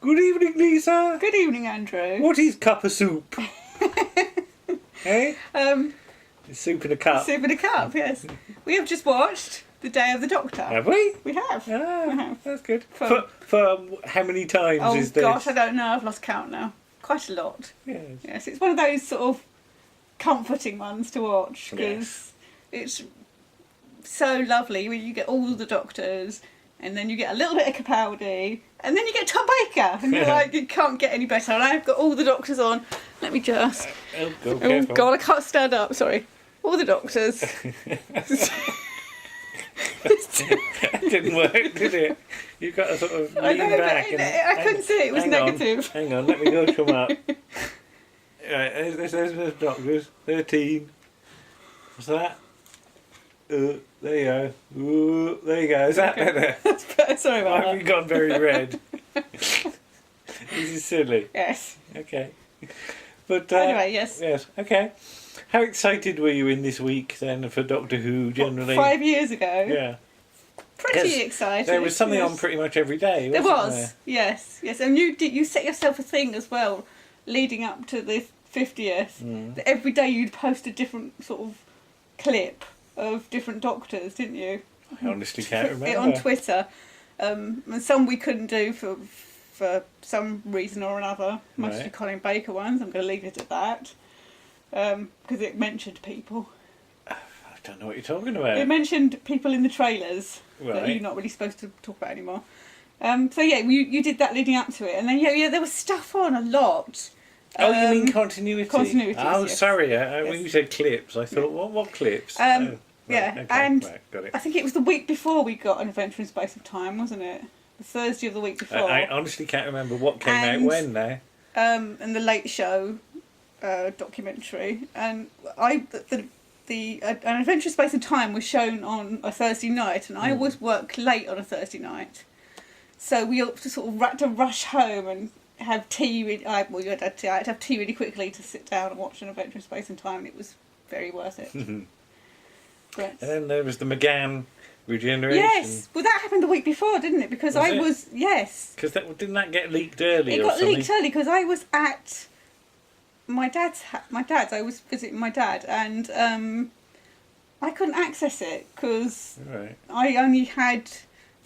Good evening, Lisa. Good evening, Andrew. What is cup of soup? Hey? Soup in a cup. Soup in a cup, yes. We have just watched The Day of the Doctor. Have we? We have. Ah, We have. that's good. From- For how many times Oh is this? gosh, I don't know. I've lost count now. Quite a lot. Yes. Yes, it's one of those sort of comforting ones to watch Yes. because it's so lovely when you get all the Doctors and then you get a little bit of Capaldi and then you get Tom Baker and you're like, you can't get any better. And I've got all the Doctors on. Let me just... Oh, go Oh careful. God, I can't stand up. Sorry. All the Doctors. That didn't work, did it? You've got to sort of I lean know, back. but I couldn't see it. It was hang on, negative. Hang on, let me go come up. Right, there's the Doctors. 13. What's that? There you go. Ooh, there you go. Is that better? That's better. Sorry Why about have that. you gone very red? This is silly. Yes. Okay. But Anyway, yes. Yes. Okay. How excited were you in this week then for Doctor Who generally? 5 years ago. Yeah. Pretty Yes. excited. There was something yes. on pretty much every day. There Wasn't was. Yes. Yes. And you set yourself a thing as well, leading up to the 50th. Mm. That every day you'd post a different sort of clip of different Doctors, didn't you? I honestly can't remember. On Twitter. And some we couldn't do for some reason or another. Mostly Right. Colin Baker ones. I'm going to leave it at that. Because it mentioned people. I don't know what you're talking about. It mentioned people in the trailers that Right. you're not really supposed to talk about anymore. So yeah, you did that leading up to it, and then yeah, there was stuff on a lot. Oh, you mean continuity? continuities, Oh, yes. sorry. When Yes. you said clips, I thought, what clips? Um, Oh, yeah, okay, and right, got it. I think it was the week before we got An Adventure in Space of Time, wasn't it? The Thursday of the week before. I honestly can't remember what came out And- when now. And the Late Show documentary, and An Adventure in Space and Time was shown on a Thursday night, and I always work late on a Thursday night, so we had to sort of had to rush home and have tea. You had to have tea really quickly to sit down and watch An Adventure in Space and Time. It was very worth it. But, And then there was the McGann regeneration. yes, well that happened the week before, didn't it? Because Was it? Yes. Because didn't that get leaked early It or got something? leaked early because I was at my dad's. I was visiting my dad, and I couldn't access it because Right. I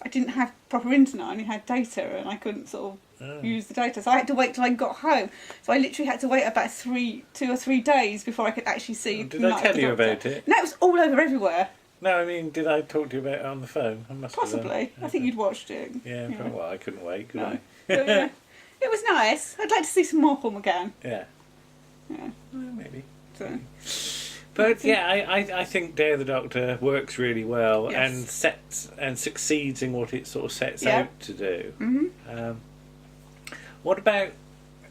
didn't have proper internet. I only had data, and I couldn't sort of Oh. use the data. So I had to wait till I got home. So I literally had to wait about 2 or 3 days before I could actually see. Did I tell you about it? No, it was all over everywhere. No, I mean, did I talk to you about it on the phone? I must have done. Possibly, I think you'd watched it. Yeah, well, I couldn't wait, could No. I? But, yeah, it was nice. I'd like to see some more Paul McGann. Yeah. Yeah. Well, maybe. So. But yeah, I think Day of the Doctor works really well Yes. and sets and succeeds in what it sort of sets Yeah. out to do. Mhm. What about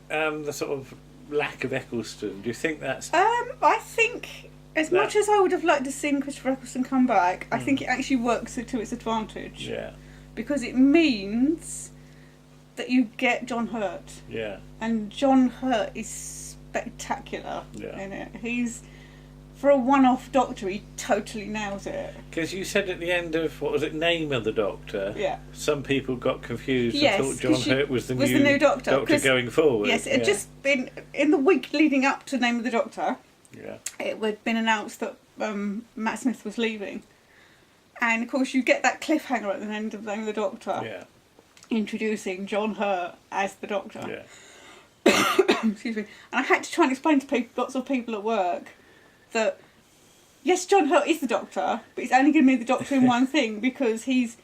the sort of lack of Eccleston? Do you think that's I think as much as I would have liked to see Christopher Eccleston come back, I think it actually works to its advantage. yeah, Because it means that you get John Hurt. yeah, And John Hurt is spectacular Yeah. in it. He's, for a one-off Doctor, he totally nails it. because you said at the end of what was it, Name of the Doctor? Yeah. Some people got confused Yes, and thought John 'cause Hurt was the was new the new Doctor, 'cause- going forward. Yes, it had yeah. just been, in the week leading up to Name of the Doctor, Yeah. it had been announced that Matt Smith was leaving. And of course you get that cliffhanger at the end of Name of the Doctor, Yeah. introducing John Hurt as the Doctor. Yeah. Excuse me. And I had to try and explain to lots of people at work that, yes, John Hurt is the Doctor, but he's only going to be the Doctor in one thing because he's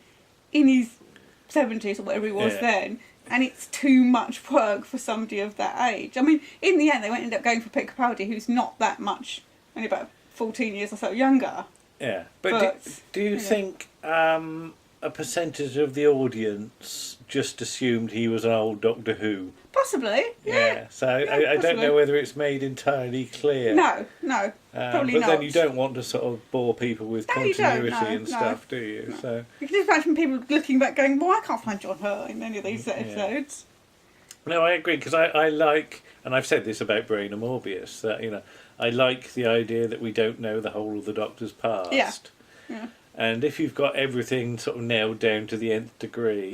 in his 70s or whatever he was Yeah. then, and it's too much work for somebody of that age. I mean, in the end, they ended up going for Peter Capaldi, who's not that much, only about 14 years or so younger. Yeah, but But, do you you know. think a percentage of the audience just assumed he was an old Doctor Who? Possibly, yeah. So I don't possibly. know whether it's made entirely clear. No, probably but not. then you don't want to sort of bore people with No, you don't, continuity no, and no, stuff, do you? no. So You can just imagine people looking back going, well, I can't find John Hurt in any of these episodes. no, I agree because I like, and I've said this about Brain and Morbius, that I like the idea that we don't know the whole of the Doctor's past. Yeah. And if you've got everything sort of nailed down to the nth degree,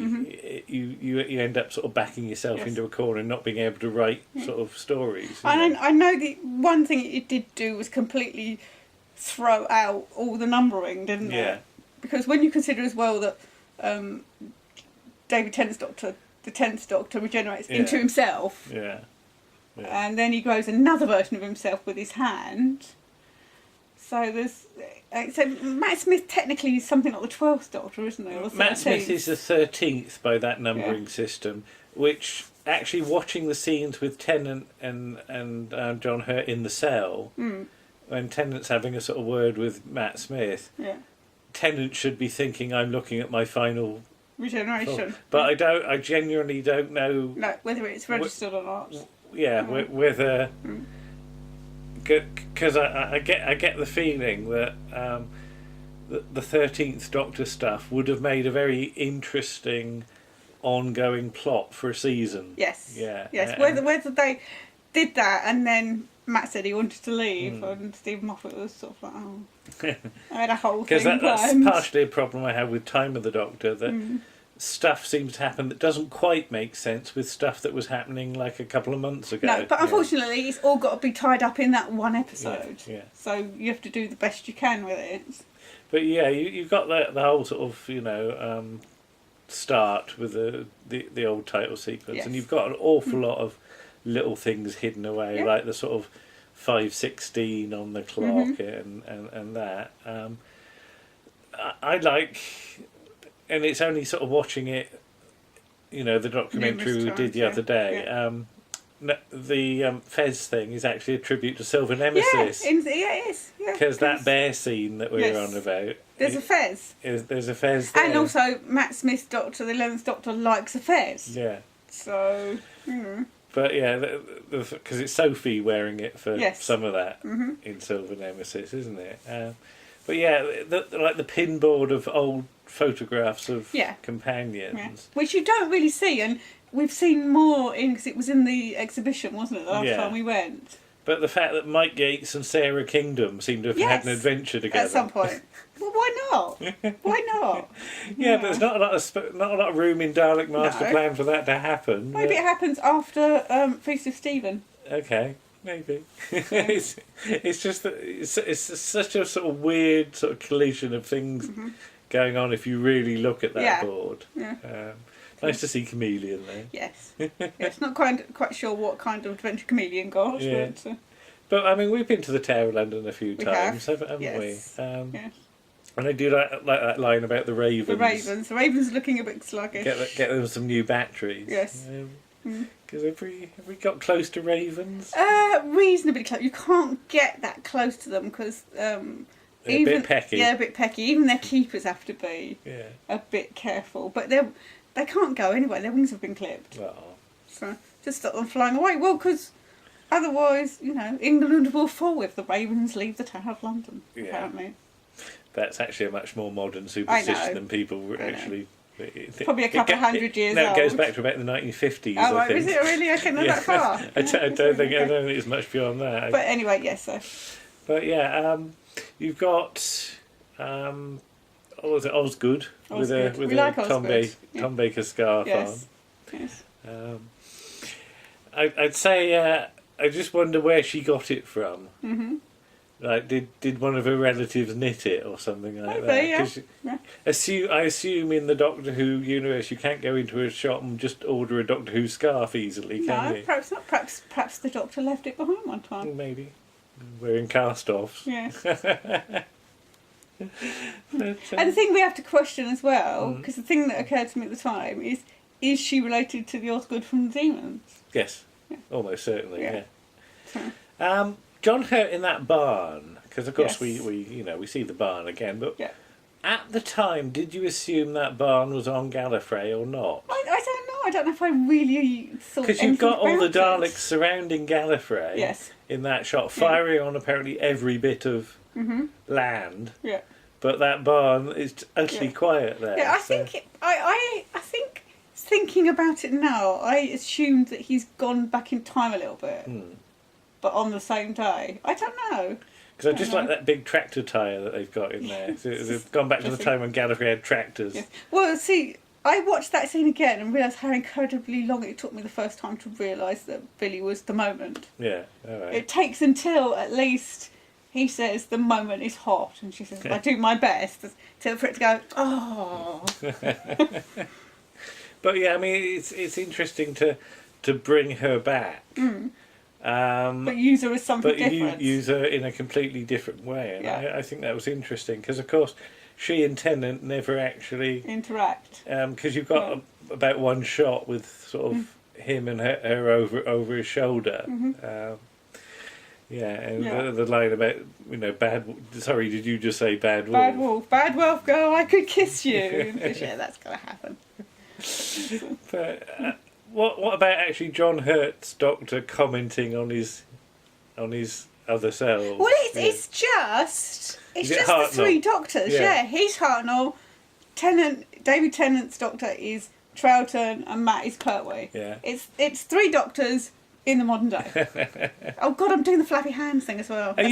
you end up sort of backing yourself Yes. into a corner and not being able to write sort of stories. you And know. I know the one thing it did do was completely throw out all the numbering, didn't Yeah. it? Because when you consider as well that David Tennant's Doctor, the 10th Doctor, regenerates into Yeah. himself, Yeah. and then he grows another version of himself with his hand. So there's... So Matt Smith technically is something like the 12th Doctor, isn't he? Or the Matt Smith 13th? is the 13th by that numbering system, which actually watching the scenes with Tennant and John Hurt in the cell, when Tennant's having a sort of word with Matt Smith, Yeah. Tennant should be thinking, I'm looking at my final... Regeneration. But I genuinely don't know... No, whether it's registered or not. Yeah, whether... Because I get the feeling that the 13th Doctor stuff would have made a very interesting ongoing plot for a season. Yes. Yeah. Yes. Whether they did that and then Matt said he wanted to leave and Stephen Moffat was sort of like, oh, I had a whole thing Because that's planned. partially a problem I have with Time of the Doctor, that stuff seems to happen that doesn't quite make sense with stuff that was happening like a couple of months ago. No, but Yeah. unfortunately it's all got to be tied up in that one episode. Yeah. So you have to do the best you can with it. But yeah, you've got the whole sort of, start with the old title sequence, Yes. and you've got an awful lot of little things hidden away, Yeah. like the sort of 5:16 on the clock and that. I like, and it's only sort of watching it, the documentary Numerous we did times, the other day. yeah. The Fez thing is actually a tribute to Silver Yeah, Nemesis. it is. Yeah, Because that bear scene that we were Yes. on about, there's a Fez. there's a Fez there. And also Matt Smith's Doctor, the 11th Doctor, likes a Fez. Yeah. So, But yeah, because it's Sophie wearing it for Yes. some of that in Silver Nemesis, isn't it? But yeah, like the pinboard of old photographs of Yeah. companions. yeah. Which you don't really see, and we've seen more in, because it was in the exhibition, wasn't it, the last Yeah. time we went? But the fact that Mike Yates and Sarah Kingdom seem to have had an Yes. adventure together At some point. Well, why not? Why not? Yeah, but there's not a lot of room in Dalek Master No. Plan for that to happen. Maybe it happens after Feast of Stephen. Okay, maybe. it's just that it's such a sort of weird sort of collision of things going on if you really look at that Yeah. board. Yeah. Nice to see Chameleon there. Yes. Yes, not quite sure what kind of adventure Chameleon got, Yeah. but... But I mean, we've been to the Tower of London a few We times, have, haven't yes. we? yes. And I do like that line about the ravens. The Ravens. The Ravens looking a bit sluggish. Get them some new batteries. Yes. Because have we got close to ravens? Reasonably close. You can't get that close to them because They're a bit pecky. Yeah, a bit pecky. Even their keepers have to be Yeah. a bit careful. But they can't go anywhere. Their wings have been clipped. Oh. So just stop them flying away. Well, because otherwise, England will fall if the Ravens leave the Tower of London. Yeah. Apparently, That's actually a much more modern superstition know. than people were I know. actually. Probably a couple of hundred years No, it goes old. back to about the 1950s. Oh, I right, think. is it really? I can't know that far. I don't think it's much beyond that. But anyway, yes. So But yeah, you've got what was it, Osgood with Osgood. a We like Tom, Osgood. Yeah. Tom Baker scarf yes, yes. on. I'd say I just wonder where she got it from. Mhm. Like, did one of her relatives knit it or something like Maybe, that? yeah. 'Cause I assume in the Doctor Who universe you can't go into a shop and just order a Doctor Who scarf easily, can No, you? perhaps not. Perhaps the Doctor left it behind one time. Maybe. Wearing cast-offs. Yes. But, And the thing we have to question as well, Mm. because the thing that occurred to me at the time is she related to the Osgood from the Demons? yes, Yeah. almost certainly, Yeah. yeah. John Hurt in that barn, because of course Yes. we see the barn again, but Yeah. at the time, did you assume that barn was on Gallifrey or not? I don't know. I don't know if I really thought Because you've got all the anything about Daleks surrounding Gallifrey Yes. in that shot, firing on apparently every bit of land, it. Yeah. but that barn is utterly Yeah. quiet there. Yeah, I so- think I think thinking about it now, I assumed that he's gone back in time a little bit, but on the same day. I don't know. Because I just like that big tractor tyre that they've got in there. So they've gone back to the time when Gallifrey had tractors. Yes. Well, see, I watched that scene again and realised how incredibly long it took me the first time to realise that Billy was the moment. Yeah, all right. It takes until at least he says the moment is hot, and she says, I do my best, for it to go, oh. But yeah, I mean, it's interesting to bring her back. But use her as something different. But use her in a completely different way. And Yeah. I think that was interesting, because, of course, she and Tennant never actually interact. Because you've got about one shot with sort of him and her over his shoulder. The line about, sorry, did you just say bad wolf? Bad wolf, bad wolf, girl, I could kiss you. Yeah, that's going to happen. But what about actually John Hurt's Doctor commenting on his other selves? Well, it's just the Hartnell? three Doctors. Yeah, he's Hartnell. David Tennant's Doctor is Troughton, and Matt is Pertwee. Yeah. It's three Doctors in the modern day. Oh God, I'm doing the flappy hands thing as well. Are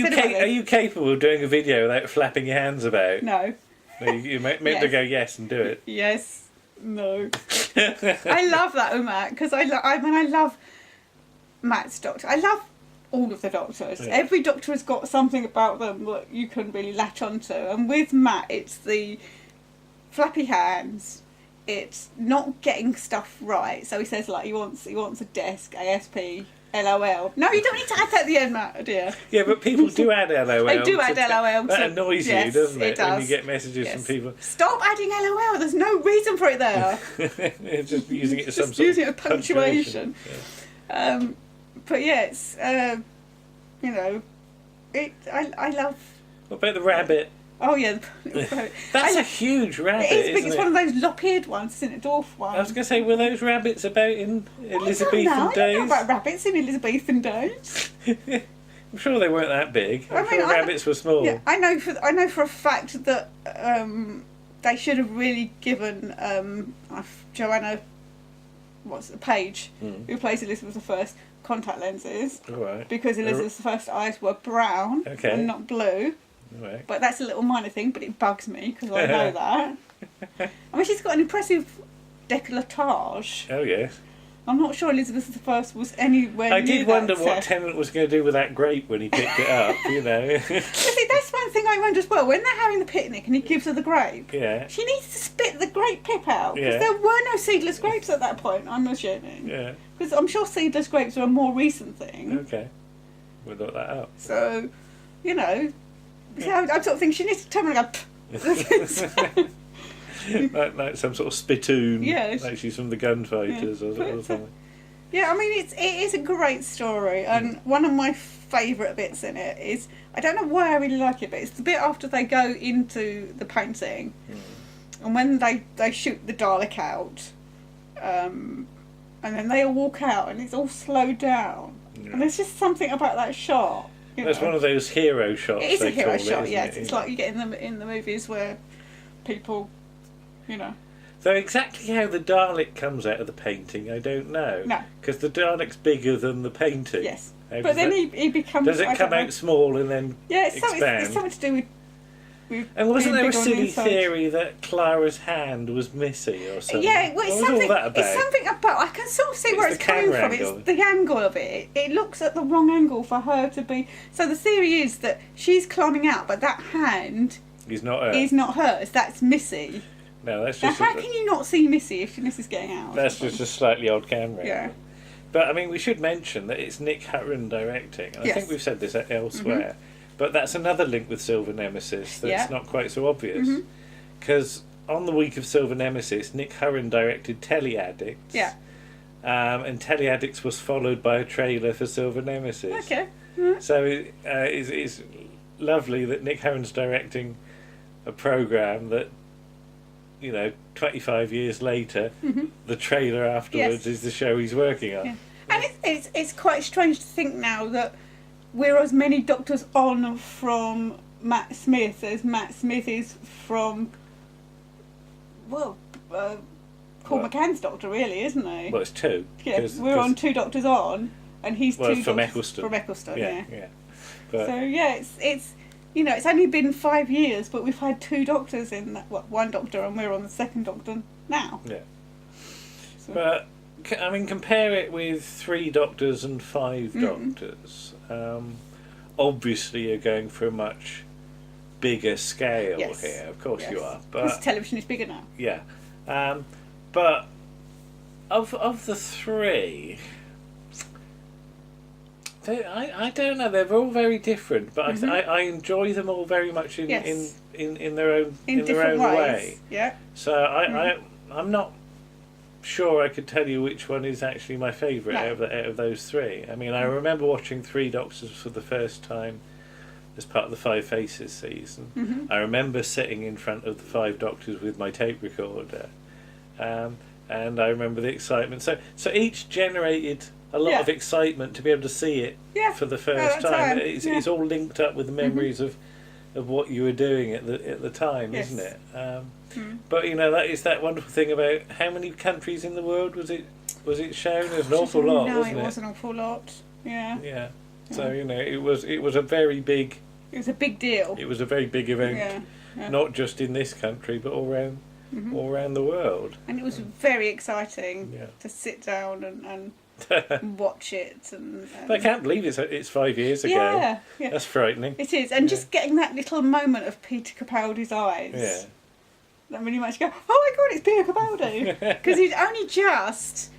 you capable of doing a video without flapping your hands about? No. You meant to go yes and do it. Yes. No. I love that with Matt, because I love Matt's Doctor. I love all of the Doctors. Yeah. Every Doctor has got something about them that you can really latch onto. And with Matt, it's the flappy hands. It's not getting stuff right. So he says he wants a desk, ASP, LOL. No, you don't need to add that at the end, Matt, dear. Yeah, but people do add LOL. They do add LOL. That annoys you, doesn't it? Does. When you get messages from people. Stop adding LOL. There's no reason for it there. It's just using it as some just sort using of it as punctuation. Yeah. But yeah, it's I love. What about the rabbit? Oh yeah, That's a huge rabbit. It is big. Isn't It's it? one of those lop-eared ones, isn't it? Dwarf one. I was going to say, were those rabbits about in Elizabethan I don't days? know about rabbits in Elizabethan days. I'm sure they weren't that big. I'm I mean, sure rabbits were small. Yeah, I know for a fact that they should have really given Joanna, Page, who plays Elizabeth I, contact lenses. All right. Because Elizabeth I's eyes were brown and not blue. Right. But that's a little minor thing, but it bugs me because I know that. I mean, she's got an impressive décolletage. Oh, yes. I'm not sure Elizabeth I was anywhere I near did wonder that, what Tennant was going to do with that grape when he picked it up, See, that's one thing I wonder as well. When they're having the picnic and he gives her the grape, Yeah. she needs to spit the grape pip out. Because Yeah. there were no seedless grapes at that point, I'm assuming. Yeah. Because I'm sure seedless grapes are a more recent thing. Okay. We'll look that up. So, I sort of think she needs to turn around and go, like some sort of spittoon. Yes. Like she's from the gunfighters or something. Yeah, I mean, it is a great story, and one of my favourite bits in it is, I don't know why I really like it, but it's the bit after they go into the painting, and when they shoot the Dalek out, and then they all walk out, and it's all slowed down, and there's just something about that shot. That's one of those hero shots. It is a hero shot, isn't yes. it? It's like you get in the movies where people, So exactly how the Dalek comes out of the painting, I don't know. No. Because the Dalek's bigger than the painting. Yes. How But does then that- he becomes... Does it I come don't know. out small and then expand? It's something to do with And wasn't being there a big on the silly inside. theory that Clara's hand was missing or something? Yeah, well, it's what was something. all that about? It's something about. I can sort of see where It's it's the coming camera from. angle. It's the angle of it. It looks at the wrong angle for her to be. So the theory is that she's climbing out, but that hand He's not her. is not hers. That's Missy. No, that's Now, just how can you not see Missy if Missy's getting out? that's just a slightly odd camera. Yeah. angle. But I mean, we should mention that it's Nick Hutton directing. And I Yes. think we've said this elsewhere. But that's another link with Silver Nemesis that's Yeah. not quite so obvious. Because on the week of Silver Nemesis, Nick Hutton directed Teleaddicts. Yeah. And Teleaddicts was followed by a trailer for Silver Nemesis. Okay. So it's lovely that Nick Hutton's directing a programme that, 25 years later, the trailer afterwards is the show he's working on. Yeah. And it's quite strange to think now that we're as many Doctors on from Matt Smith as Matt Smith is from, Paul McCann's Doctor, really, isn't he? Well, it's two. Yeah, we're on 2 Doctors on, and he's 2 from Doctors Eccleston. From Eccleston, yeah. But So yeah, it's you know, it's only been 5 years, but we've had 2 doctors in that. Well, 1 doctor, and we're on the 2nd doctor now. yeah. So, But I mean, compare it with 3 doctors and 5 doctors. Obviously, you're going for a much bigger scale Yes. here. Of course, yes. you are. Because But television is bigger now. yeah, but of the 3. I don't know. They're all very different, but I enjoy them all very much in Yes. in their own In their different own ways. way. Yeah. So I'm not sure I could tell you which one is actually my favourite No. out of those 3. I mean, I remember watching 3 Doctors for the first time as part of the Five Faces season. I remember sitting in front of the 5 Doctors with my tape recorder, and I remember the excitement. So each generated a lot Yeah. of excitement to be able to see it Yeah. for the At first that time. time, It's all linked up with the memories of what you were doing at the time, Yes. isn't it? But you know, that is that wonderful thing about how many countries in the world was it shown? There's an awful lot, No, wasn't it it? was an awful lot. Yeah. Yeah. So you know, it was a very big It was a big deal. it was a very big event, Yeah. Yeah. not just in this country but all around the world. And it was very exciting Yeah. to sit down and watch it. And I can't believe it's 5 years ago. yeah, yeah. That's frightening. It is. And just getting that little moment of Peter Capaldi's eyes. Yeah. That really much go, oh my god, it's Peter Capaldi. Because he'd only just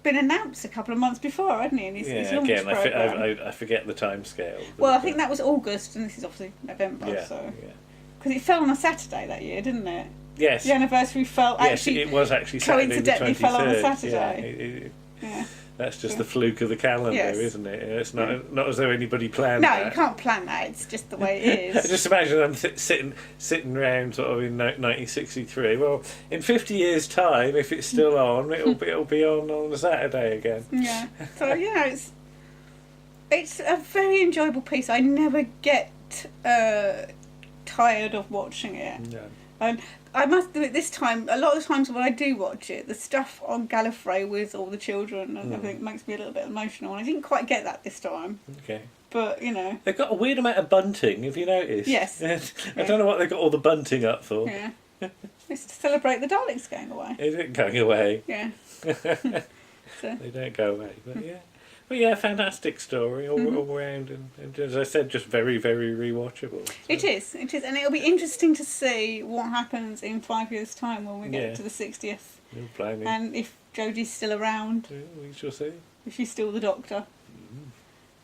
been announced a couple of months before, hadn't he? In his Yeah, launch again, programme. I forget the time scale. Well, I think that was August, and this is obviously November, Yeah, so. yeah. Because it fell on a Saturday that year, didn't it? Yes. The anniversary fell Yes, actually. it was actually Saturday the coincidentally 23rd. fell on a Yeah, Saturday. Yeah. that's just the fluke of the calendar, Yes. isn't it? It's not as though anybody planned No, that. you can't plan that. It's just the way it is. Just imagine them sitting around sort of in 1963. Well, in 50 years' time, if it's still on, it'll be on a Saturday again. Yeah. So it's a very enjoyable piece. I never get tired of watching it. No. And I must do it this time. A lot of the times when I do watch it, the stuff on Gallifrey with all the children and everything makes me a little bit emotional. And I didn't quite get that this time. Okay. But, you know. They've got a weird amount of bunting. Have you noticed? Yes. I don't know what they've got all the bunting up for. Yeah. It's to celebrate the Daleks going away. Is it going away? Yeah. So. They don't go away, but yeah. But yeah, fantastic story all round, and as I said, just very, very rewatchable. So. It is, and it'll be interesting to see what happens in 5 years' time when we get Yeah. to the 60th, You're blimey. and if Jodie's still around, We shall see. if she's still the Doctor.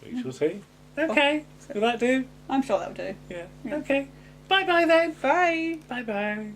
We shall see. Okay. Will that do? I'm sure that'll do. Yeah. Yeah. Okay. Bye bye then. Bye. Bye bye.